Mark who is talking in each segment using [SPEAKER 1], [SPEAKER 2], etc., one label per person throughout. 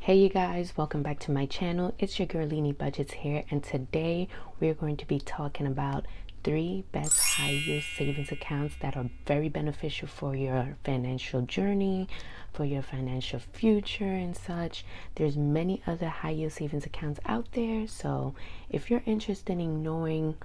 [SPEAKER 1] Hey you guys, welcome back to my channel. It's your girl Leeny Budgets here, and today we're going to be talking about 3 best high yield savings accounts that are very beneficial for your financial journey, for your financial future and such. There's many other high yield savings accounts out there, so if you're interested in knowing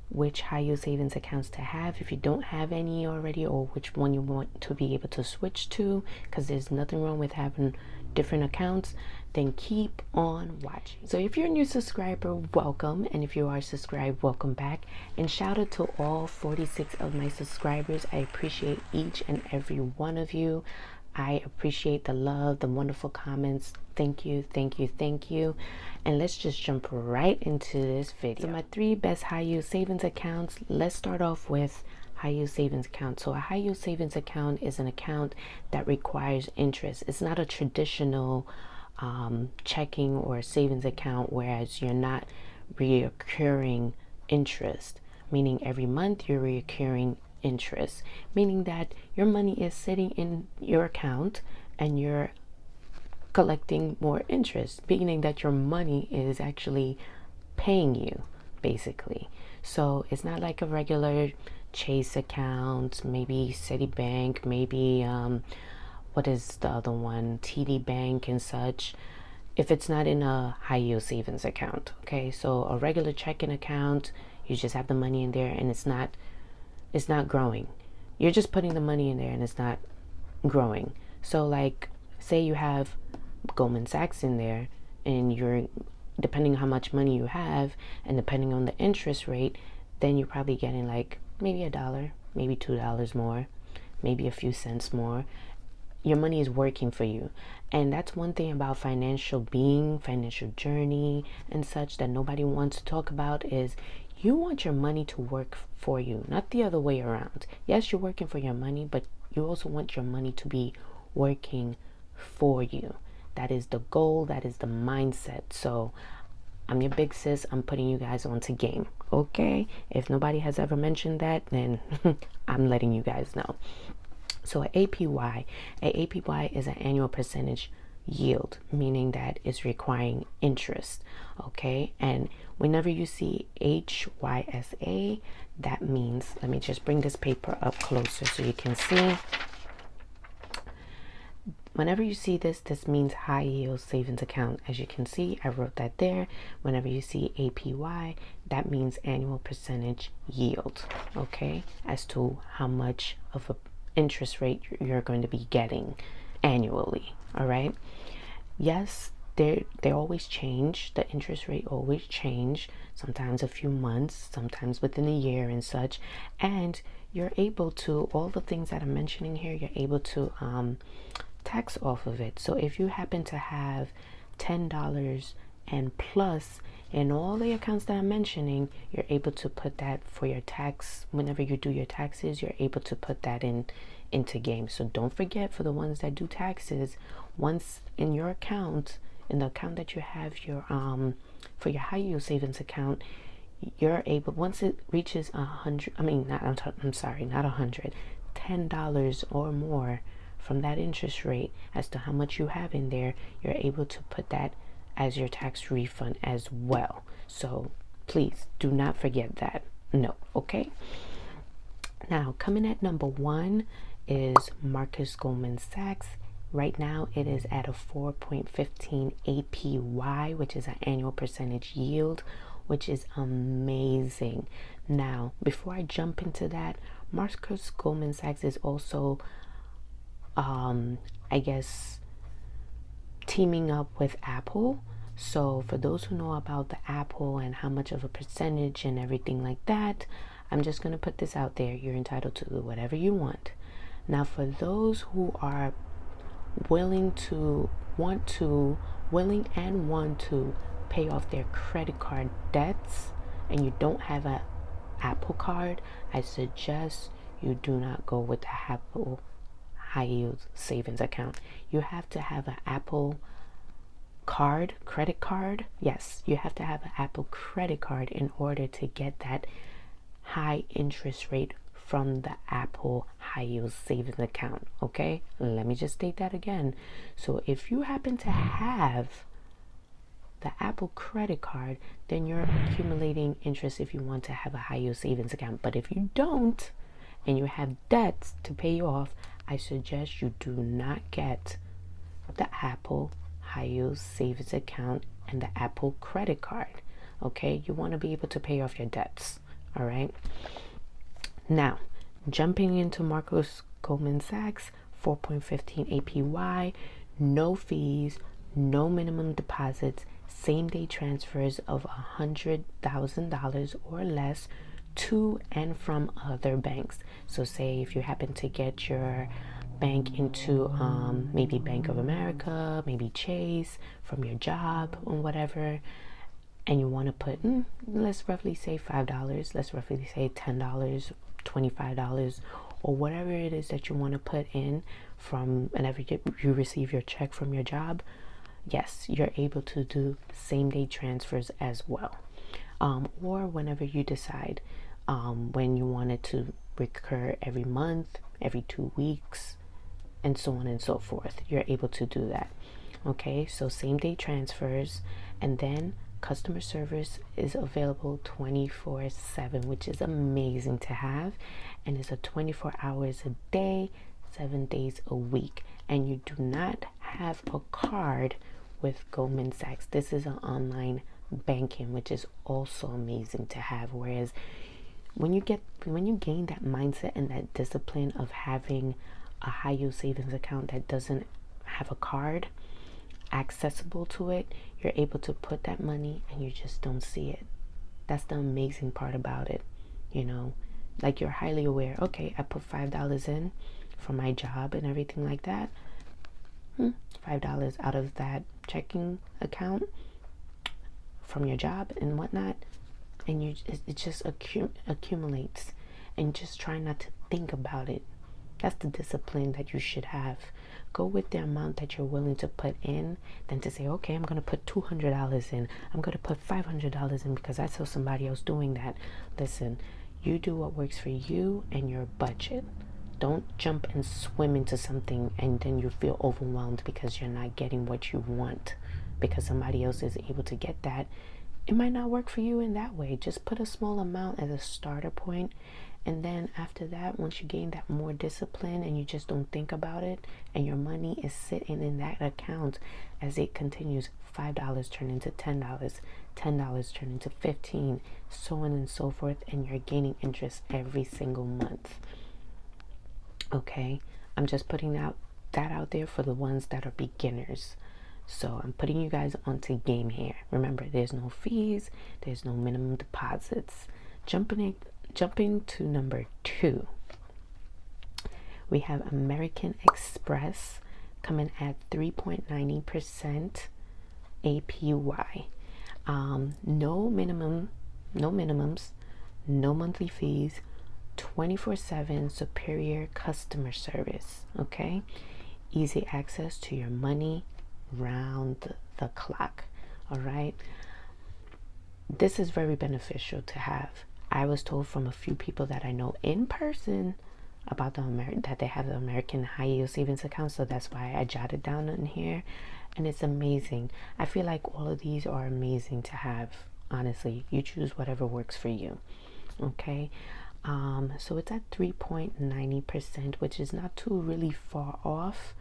[SPEAKER 1] which high yield savings accounts to have, if you don't have any already, or which one you want to be able to switch to, because there's nothing wrong with having different accounts, then keep on watching. So if you're a new subscriber, welcome, and if you are subscribed, welcome back. And shout out to all 46 of my subscribers. I appreciate each and every one of you. I appreciate the love, the wonderful comments. Thank you, thank you, thank you. And let's just jump right into this video. So my 3 best high yield savings accounts. Let's start off with high yield savings account. So a high yield savings account is an account that requires interest. It's not a traditional checking or savings account, whereas you're not reoccurring interest, meaning every month you're reoccurring interest, meaning that your money is sitting in your account and you're collecting more interest, meaning that your money is actually paying you basically. So it's not like a regular Chase account, maybe Citibank, maybe what is the other one, TD Bank and such, if it's not in a high yield savings account. Okay, so a regular checking account, you just have the money in there and it's not growing. You're just putting the money in there and it's not growing. So like, say you have Goldman Sachs in there, and you're, depending on how much money you have and depending on the interest rate, then you're probably getting like maybe $1, maybe $2 more, maybe a few cents more. Your money is working for you. And that's one thing about financial journey and such that nobody wants to talk about, is you want your money to work for you, not the other way around. Yes, you're working for your money, but you also want your money to be working for you. That is the goal, that is the mindset. So I'm your big sis, I'm putting you guys onto game, okay? If nobody has ever mentioned that, then I'm letting you guys know. So an APY is an annual percentage yield, meaning that it's requiring interest, okay? And whenever you see HYSA, that means, let me just bring this paper up closer so you can see. Whenever you see this means high yield savings account. As you can see, I wrote that there. Whenever you see APY, that means annual percentage yield, okay? As to how much of a interest rate you're going to be getting annually. All right, yes, they always change. The interest rate always change, sometimes a few months, sometimes within a year and such. And you're able to, all the things that I'm mentioning here, you're able to tax off of it. So if you happen to have $10 and plus in all the accounts that I'm mentioning, you're able to put that for your tax. Whenever you do your taxes, you're able to put that into game. So don't forget, for the ones that do taxes, once in your account, in the account that you have your for your high yield savings account, you're able, once it reaches $10 or more from that interest rate as to how much you have in there, you're able to put that as your tax refund as well. So please do not forget that. No, okay? Now, coming at number 1 is Marcus Goldman Sachs. Right now it is at a 4.15 APY, which is an annual percentage yield, which is amazing. Now, before I jump into that, Marcus Goldman Sachs is also I guess teaming up with Apple. So for those who know about the Apple and how much of a percentage and everything like that, I'm just going to put this out there. You're entitled to do whatever you want. Now, for those who are willing and want to pay off their credit card debts, and you don't have an Apple card, I suggest you do not go with the Apple high yield savings account. You have to have an Apple credit card. Yes, you have to have an Apple credit card in order to get that high interest rate from the Apple high yield savings account. Okay, let me just state that again. So if you happen to have the Apple credit card, then you're accumulating interest if you want to have a high yield savings account. But if you don't and you have debts to pay off, I suggest you do not get the Apple high yield savings account and the Apple credit card. Okay, you want to be able to pay off your debts. All right, now jumping into Marcus Goldman Sachs, 4.15 APY, no fees, no minimum deposits, same day transfers of $100,000 or less to and from other banks. So say if you happen to get your bank into maybe Bank of America, maybe Chase from your job or whatever, and you want to put, let's roughly say $5, let's roughly say $10, $25, or whatever it is that you want to put in from whenever you receive your check from your job, yes, you're able to do same day transfers as well. Or whenever you decide when you want it to recur every month, every 2 weeks, and so on and so forth, you're able to do that. Okay, so same day transfers, and then customer service is available 24/7, which is amazing to have, and it's a 24 hours a day, 7 days a week. And you do not have a card with Goldman Sachs. This is an online banking, which is also amazing to have. Whereas when you gain that mindset and that discipline of having a high yield savings account that doesn't have a card accessible to it, you're able to put that money and you just don't see it. That's the amazing part about it. Like you're highly aware, okay, I put $5 in for my job and everything like that. $5 out of that checking account from your job and whatnot, and it just accumulates, and just try not to think about it. That's the discipline that you should have. Go with the amount that you're willing to put in, than to say, okay, I'm going to put $200 in. I'm going to put $500 in because I saw somebody else doing that. Listen, you do what works for you and your budget. Don't jump and swim into something and then you feel overwhelmed because you're not getting what you want because somebody else is able to get that. It might not work for you in that way. Just put a small amount as a starter point, and then after that, once you gain that more discipline and you just don't think about it and your money is sitting in that account, as it continues, $5 turn into $10, $10 turn into $15, so on and so forth, and you're gaining interest every single month. Okay, I'm just putting that out there for the ones that are beginners. So I'm putting you guys onto game here. Remember, there's no fees, there's no minimum deposits. Jumping to number 2, we have American Express coming at 3.90% APY. No minimums, no monthly fees, 24/7 superior customer service. Okay, easy access to your money round the clock. All right, this is very beneficial to have. I was told from a few people that I know in person about that they have the American high yield savings account, so that's why I jotted down in here, and it's amazing. I feel like all of these are amazing to have. Honestly, you choose whatever works for you. Okay, so it's at 3.90%, which is not too really far off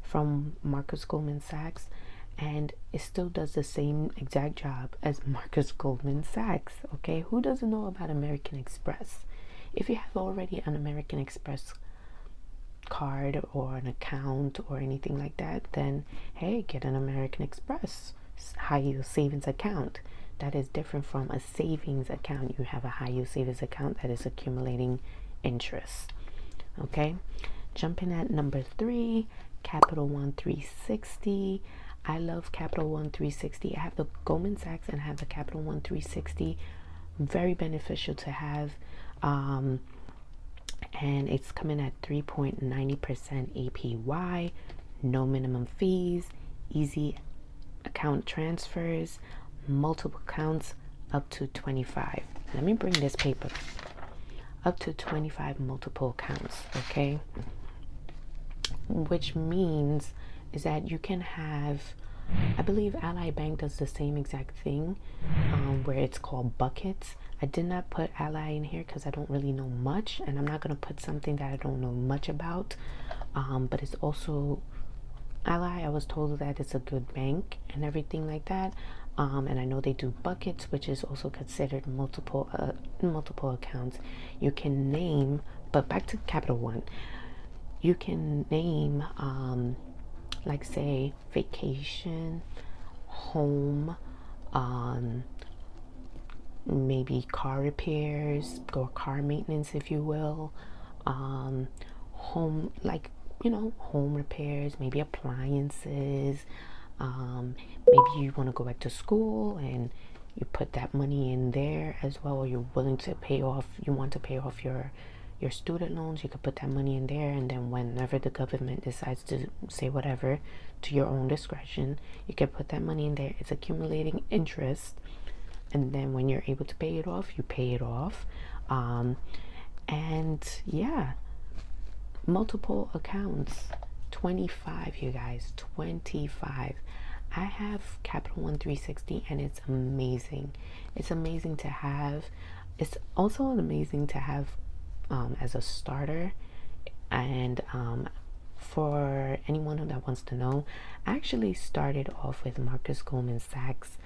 [SPEAKER 1] from Marcus Goldman Sachs, and it still does the same exact job as Marcus Goldman Sachs. Okay, who doesn't know about American Express? If you have already an American Express card or an account or anything like that, then hey, get an American Express high yield savings account. That is different from a savings account. You have a high yield savings account that is accumulating interest. Okay, jumping at number 3, Capital One 360. I love Capital One 360. I have the Goldman Sachs and I have the Capital One 360. Very beneficial to have. And it's coming at 3.90% APY, no minimum fees, easy account transfers, multiple accounts up to 25. Let me bring this paper up to 25 multiple accounts, okay? Which means is that you can have, I believe Ally Bank does the same exact thing, where it's called buckets. I did not put Ally in here because I don't really know much, and I'm not going to put something that I don't know much about, but it's also Ally. I was told that it's a good bank and everything like that, and I know they do buckets, which is also considered multiple accounts. You can name, but back to Capital One, you can name like say vacation, home, maybe car repairs or car maintenance, if you will, home, like, you know, home repairs, maybe appliances, maybe you want to go back to school and you put that money in there as well, or you're willing to pay off, you want to pay off your student loans, you could put that money in there, and then whenever the government decides to say whatever, to your own discretion, you can put that money in there. It's accumulating interest, and then when you're able to pay it off, you pay it off. And yeah, multiple accounts, 25, you guys, 25. I have Capital One 360, and it's amazing. It's amazing to have. It's also amazing to have as a starter. And for anyone that wants to know, I actually started off with Marcus Goldman Sachs.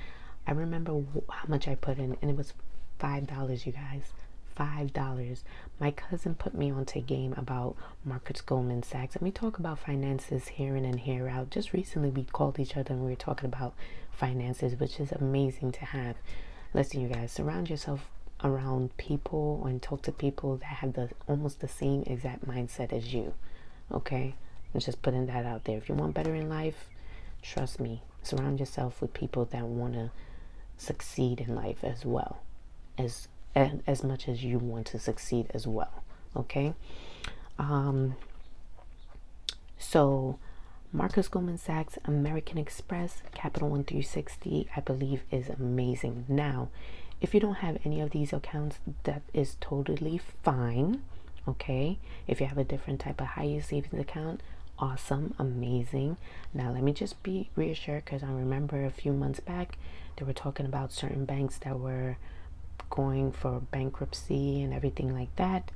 [SPEAKER 1] I remember how much I put in, and it was $5, you guys. $5. My cousin put me onto a game about Marcus Goldman Sachs, and we talk about finances here in and here out. Just recently we called each other and we were talking about finances, which is amazing to have. Listen, you guys, surround yourself around people and talk to people that have almost the same exact mindset as you. Okay, I'm just putting that out there. If you want better in life, trust me, surround yourself with people that want to succeed in life as well, as much as you want to succeed as well. Okay, so Marcus Goldman Sachs, American Express, Capital One 360, I believe is amazing. Now, if you don't have any of these accounts, that is totally fine. Okay, if you have a different type of high yield savings account, awesome, amazing. Now let me just be reassured, because I remember a few months back they were talking about certain banks that were going for bankruptcy and everything like that.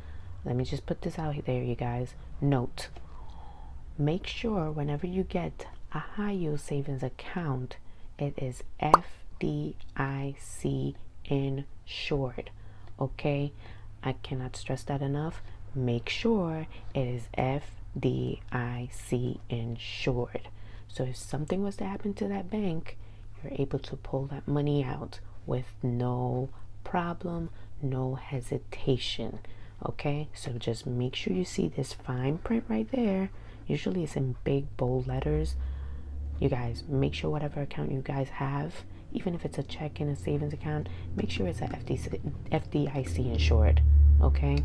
[SPEAKER 1] Let me just put this out there, you guys. Note, make sure whenever you get a high yield savings account, it is FDIC insured. Okay, I cannot stress that enough. Make sure it is FDIC insured. So if something was to happen to that bank, you're able to pull that money out with no problem, no hesitation. Okay, so just make sure you see this fine print right there. Usually it's in big bold letters. You guys, make sure whatever account you guys have, even if it's a checking, a savings account, make sure it's a FDIC insured. Okay,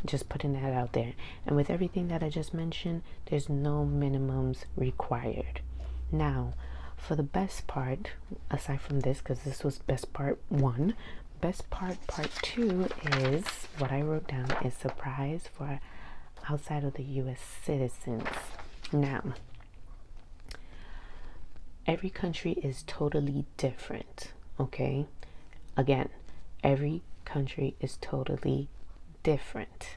[SPEAKER 1] just putting that out there. And with everything that I just mentioned, there's no minimums required. Now, for the best part, aside from this, because this was best part 1, best part 2 is what I wrote down is surprise for outside of the U.S. citizens. Now, every country is totally different. Okay, again, every country is totally different.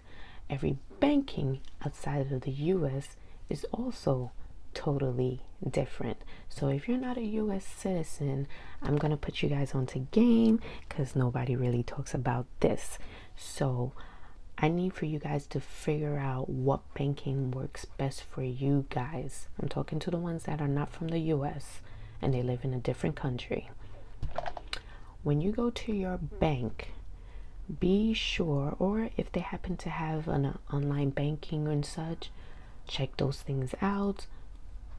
[SPEAKER 1] Every banking outside of the U.S. is also totally different. So if you're not a U.S. citizen, I'm gonna put you guys onto game, because nobody really talks about this. So I need for you guys to figure out what banking works best for you guys. I'm talking to the ones that are not from the U.S. and they live in a different country. When you go to your bank, be sure, or if they happen to have an online banking and such, check those things out.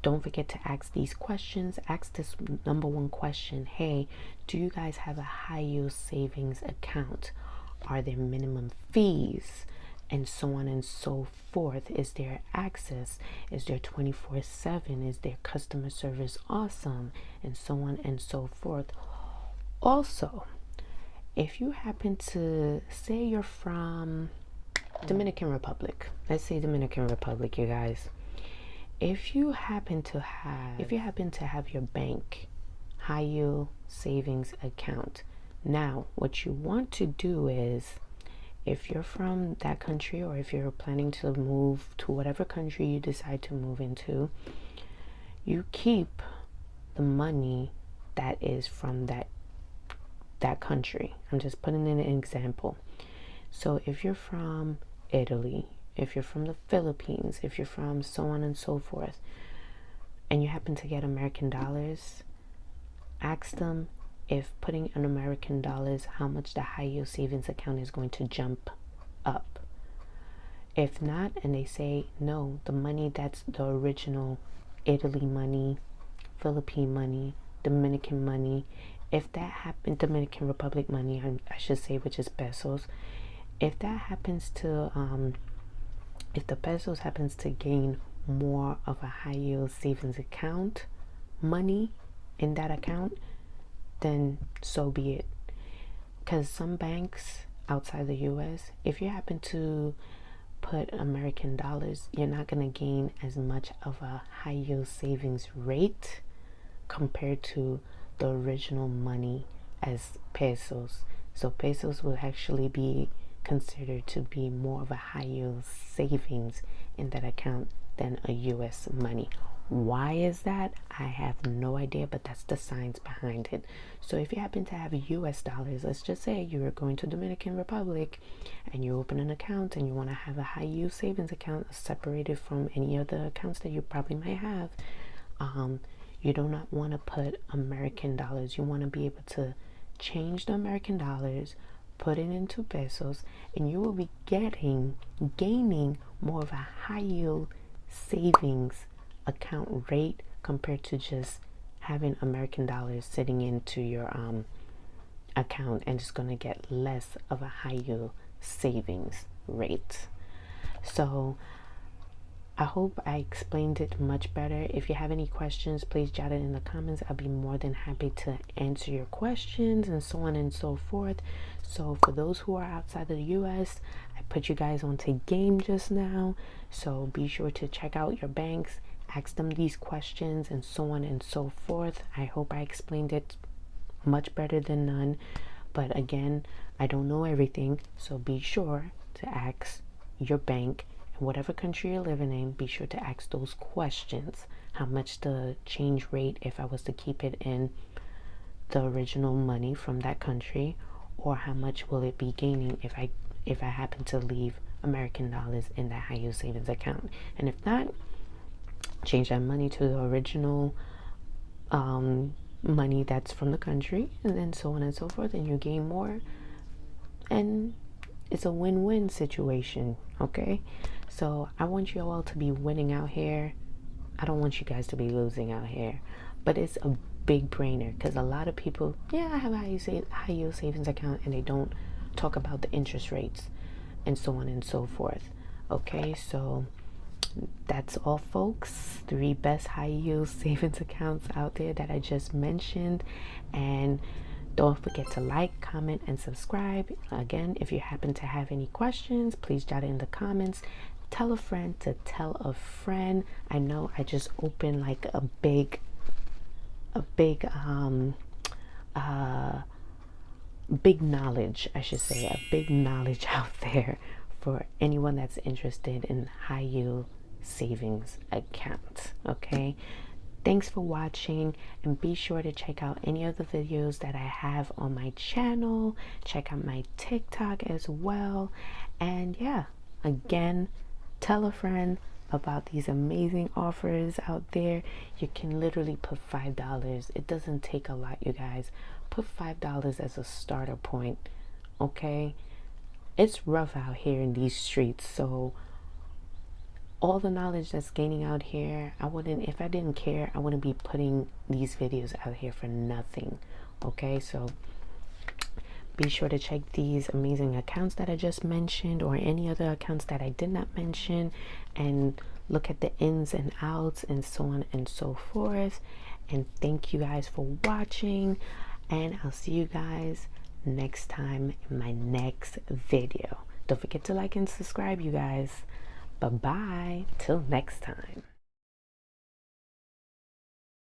[SPEAKER 1] Don't forget to ask these questions. Ask this number one question. Hey, do you guys have a high yield savings account? Are there minimum fees? And so on and so forth. Is there access? Is there 24/7? Is their customer service awesome? And so on and so forth. Also, If you happen to say you're from Dominican Republic, let's say Dominican Republic, you guys. If you happen to have your bank high yield savings account, now what you want to do is, if you're from that country, or if you're planning to move to whatever country you decide to move into, you keep the money that is from that country. I'm just putting in an example. So if you're from Italy, if you're from the Philippines, if you're from so on and so forth, and you happen to get American dollars, ask them if putting in American dollars, how much the high yield savings account is going to jump up. If not, and they say no, the money that's the original Italy money, Philippine money, Dominican money, if that happened, Dominican Republic money, I should say, which is pesos, if that happens to if the pesos happens to gain more of a high yield savings account money in that account, then so be it. Because some banks outside the US, if you happen to put American dollars, you're not going to gain as much of a high yield savings rate compared to the original money as pesos. So pesos will actually be considered to be more of a high yield savings in that account than a US money. Why is that? I have no idea, but that's the science behind it. So if you happen to have US dollars, let's just say you are going to Dominican Republic and you open an account and you want to have a high yield savings account separated from any other accounts that you probably might have, you do not want to put American dollars. You want to be able to change the American dollars, put it into pesos, and you will be gaining more of a high yield savings account rate compared to just having American dollars sitting into your account, and it's going to get less of a high yield savings rate. So I hope I explained it much better. If you have any questions, please jot it in the comments. I'll be more than happy to answer your questions and so on and so forth. So for those who are outside of the US, I put you guys onto game just now. So be sure to check out your banks, ask them these questions and so on and so forth. I hope I explained it much better than none. But again, I don't know everything. So be sure to ask your bank, whatever country you're living in, be sure to ask those questions. How much the change rate if I was to keep it in the original money from that country, or how much will it be gaining if I happen to leave American dollars in that high yield savings account. And if not, change that money to the original money that's from the country, and then so on and so forth, and you gain more, and it's a win-win situation. Okay, so I want you all to be winning out here. I don't want you guys to be losing out here. But it's a big brainer, because a lot of people, yeah, I have a high yield savings account, and they don't talk about the interest rates and so on and so forth. Okay, so that's all, folks. 3 best high yield savings accounts out there that I just mentioned. And don't forget to like, comment, and subscribe. Again, if you happen to have any questions, please jot it in the comments. Tell a friend to tell a friend. I know I just opened like a big knowledge, I should say, a big knowledge out there for anyone that's interested in high yield savings account. Okay, thanks for watching, and be sure to check out any of the videos that I have on my channel. Check out my TikTok as well. And yeah, again, tell a friend about these amazing offers out there. You can literally put $5. It doesn't take a lot, you guys. Put $5 as a starter point. Okay, it's rough out here in these streets, so all the knowledge that's gaining out here, if I didn't care, I wouldn't be putting these videos out here for nothing. Okay, so be sure to check these amazing accounts that I just mentioned, or any other accounts that I did not mention, and look at the ins and outs and so on and so forth. And thank you guys for watching, and I'll see you guys next time in my next video. Don't forget to like and subscribe, you guys. Bye bye till next time.